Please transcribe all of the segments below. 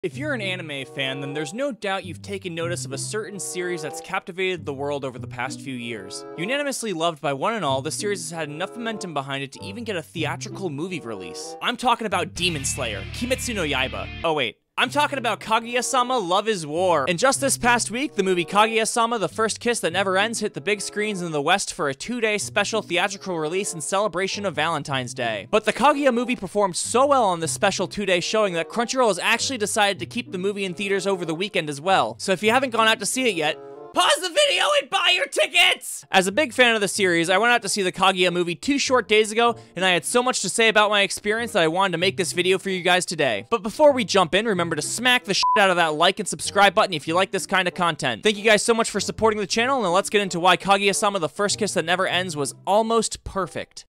If you're an anime fan, then there's no doubt you've taken notice of a certain series that's captivated the world over the past few years. Unanimously loved by one and all, the series has had enough momentum behind it to even get a theatrical movie release. I'm talking about Demon Slayer, Kimetsu no Yaiba. Oh wait. I'm talking about Kaguya-sama Love is War. And just this past week, the movie Kaguya-sama The First Kiss That Never Ends hit the big screens in the West for a 2-day special theatrical release in celebration of Valentine's Day. But the Kaguya movie performed so well on this special 2-day showing that Crunchyroll has actually decided to keep the movie in theaters over the weekend as well. So if you haven't gone out to see it yet, pause the video and buy your tickets! As a big fan of the series, I went out to see the Kaguya movie 2 short days ago, and I had so much to say about my experience that I wanted to make this video for you guys today. But before we jump in, remember to smack the shit out of that like and subscribe button if you like this kind of content. Thank you guys so much for supporting the channel, and let's get into why Kaguya-sama The First Kiss That Never Ends was almost perfect.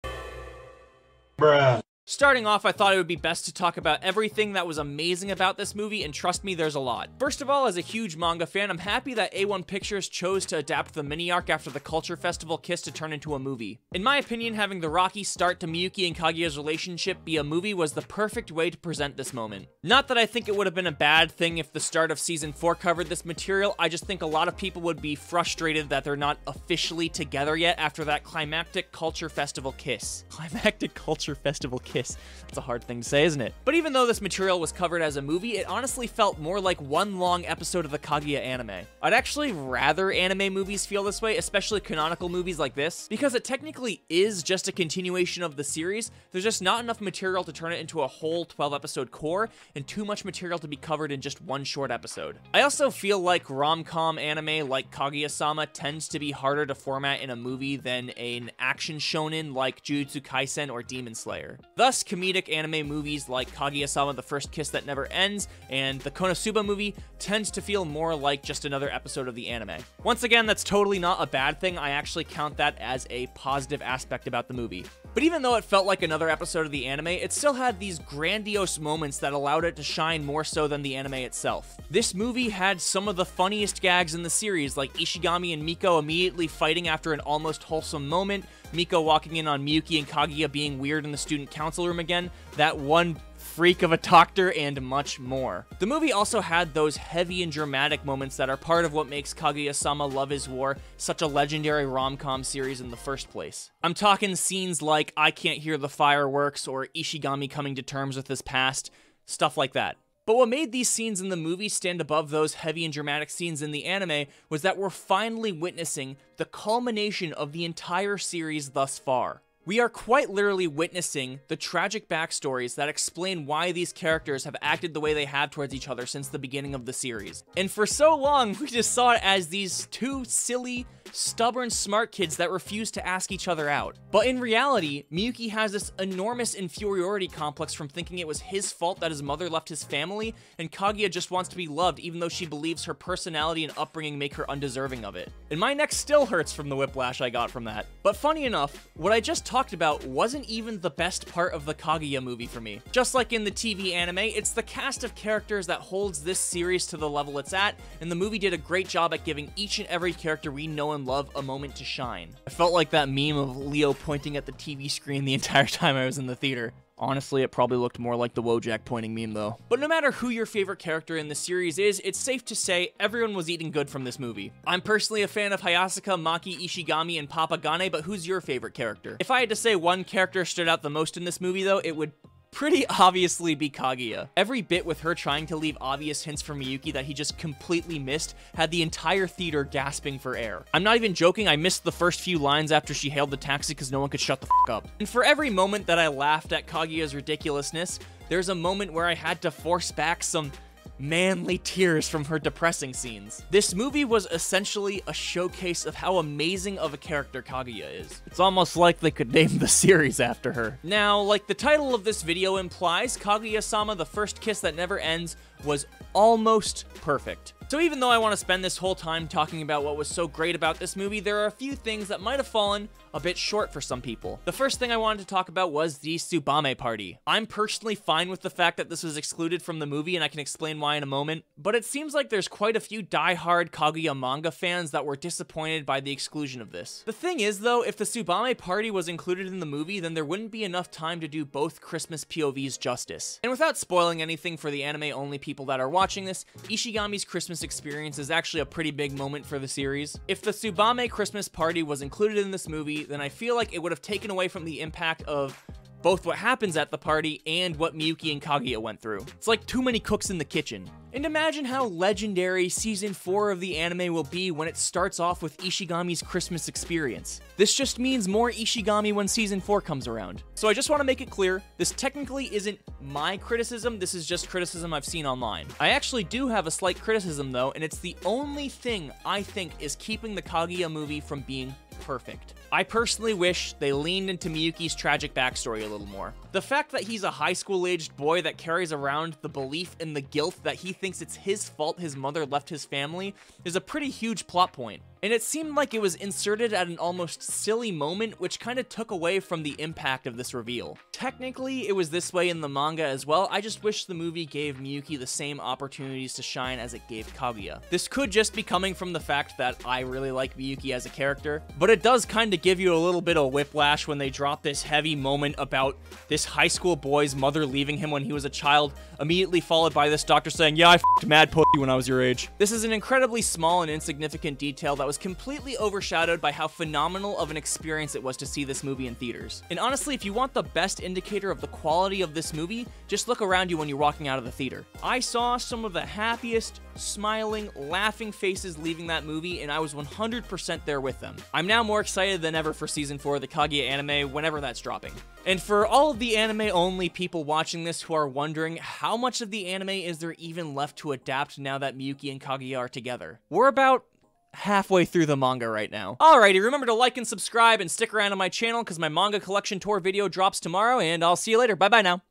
Bruh. Starting off, I thought it would be best to talk about everything that was amazing about this movie, and trust me, there's a lot. First of all, as a huge manga fan, I'm happy that A1 Pictures chose to adapt the mini-arc after the Culture Festival kiss to turn into a movie. In my opinion, having the rocky start to Miyuki and Kaguya's relationship be a movie was the perfect way to present this moment. Not that I think it would have been a bad thing if the start of Season 4 covered this material, I just think a lot of people would be frustrated that they're not officially together yet after that climactic Culture Festival kiss. Climactic Culture Festival kiss. That's a hard thing to say, isn't it? But even though this material was covered as a movie, it honestly felt more like one long episode of the Kaguya anime. I'd actually rather anime movies feel this way, especially canonical movies like this, because it technically is just a continuation of the series. There's just not enough material to turn it into a whole 12-episode core, and too much material to be covered in just one short episode. I also feel like rom-com anime like Kaguya-sama tends to be harder to format in a movie than an action shonen like Jujutsu Kaisen or Demon Slayer. Thus, comedic anime movies like Kaguya-sama The First Kiss That Never Ends and the Konosuba movie tends to feel more like just another episode of the anime. Once again, that's totally not a bad thing. I actually count that as a positive aspect about the movie. But even though it felt like another episode of the anime, it still had these grandiose moments that allowed it to shine more so than the anime itself. This movie had some of the funniest gags in the series, like Ishigami and Miko immediately fighting after an almost wholesome moment, Miko walking in on Miyuki and Kaguya being weird in the student council room again, that one freak of a doctor, and much more. The movie also had those heavy and dramatic moments that are part of what makes Kaguya-sama Love is War such a legendary rom-com series in the first place. I'm talking scenes like I Can't Hear the Fireworks or Ishigami coming to terms with his past, stuff like that. But what made these scenes in the movie stand above those heavy and dramatic scenes in the anime was that we're finally witnessing the culmination of the entire series thus far. We are quite literally witnessing the tragic backstories that explain why these characters have acted the way they have towards each other since the beginning of the series. And for so long, we just saw it as these two silly, stubborn, smart kids that refuse to ask each other out. But in reality, Miyuki has this enormous inferiority complex from thinking it was his fault that his mother left his family, and Kaguya just wants to be loved even though she believes her personality and upbringing make her undeserving of it. And my neck still hurts from the whiplash I got from that. But funny enough, what I just talked about wasn't even the best part of the Kaguya movie for me. Just like in the TV anime, it's the cast of characters that holds this series to the level it's at, and the movie did a great job at giving each and every character we know and love a moment to shine. I felt like that meme of Leo pointing at the TV screen the entire time I was in the theater. Honestly, it probably looked more like the Wojak pointing meme though. But no matter who your favorite character in the series is, it's safe to say everyone was eating good from this movie. I'm personally a fan of Hayasaka, Maki, Ishigami, and Papagane, but who's your favorite character? If I had to say one character stood out the most in this movie though, it would pretty obviously be Kaguya. Every bit with her trying to leave obvious hints for Miyuki that he just completely missed had the entire theater gasping for air. I'm not even joking, I missed the first few lines after she hailed the taxi because no one could shut the f up. And for every moment that I laughed at Kaguya's ridiculousness, there's a moment where I had to force back some manly tears from her depressing scenes. This movie was essentially a showcase of how amazing of a character Kaguya is. It's almost like they could name the series after her. Now, like the title of this video implies, Kaguya-sama The First Kiss That Never Ends was almost perfect. So even though I want to spend this whole time talking about what was so great about this movie, there are a few things that might have fallen a bit short for some people. The first thing I wanted to talk about was the Tsubame party. I'm personally fine with the fact that this was excluded from the movie, and I can explain why in a moment, but it seems like there's quite a few die-hard Kaguya manga fans that were disappointed by the exclusion of this. The thing is though, if the Tsubame party was included in the movie, then there wouldn't be enough time to do both Christmas POVs justice. And without spoiling anything for the anime-only people people that are watching this, Ishigami's Christmas experience is actually a pretty big moment for the series. If the Tsubame Christmas party was included in this movie, then I feel like it would have taken away from the impact of both what happens at the party and what Miyuki and Kaguya went through. It's like too many cooks in the kitchen. And imagine how legendary Season 4 of the anime will be when it starts off with Ishigami's Christmas experience. This just means more Ishigami when Season 4 comes around. So I just want to make it clear, this technically isn't my criticism, this is just criticism I've seen online. I actually do have a slight criticism though, and it's the only thing I think is keeping the Kaguya movie from being perfect. I personally wish they leaned into Miyuki's tragic backstory a little more. The fact that he's a high school-aged boy that carries around the belief and the guilt that he thinks it's his fault his mother left his family is a pretty huge plot point. And it seemed like it was inserted at an almost silly moment, which kind of took away from the impact of this reveal. Technically, it was this way in the manga as well, I just wish the movie gave Miyuki the same opportunities to shine as it gave Kaguya. This could just be coming from the fact that I really like Miyuki as a character, but it does kind of give you a little bit of whiplash when they drop this heavy moment about this high school boy's mother leaving him when he was a child, immediately followed by this doctor saying, "Yeah, I f***ed mad pussy when I was your age." This is an incredibly small and insignificant detail that was completely overshadowed by how phenomenal of an experience it was to see this movie in theaters. And honestly, if you want the best indicator of the quality of this movie, just look around you when you're walking out of the theater. I saw some of the happiest, smiling, laughing faces leaving that movie, and I was 100% there with them. I'm now more excited than ever for Season 4 of the Kaguya anime whenever that's dropping. And for all of the anime-only people watching this who are wondering how much of the anime is there even left to adapt now that Miyuki and Kaguya are together, we're about halfway through the manga right now. Alrighty, remember to like and subscribe and stick around on my channel because my manga collection tour video drops tomorrow, and I'll see you later. Bye-bye now.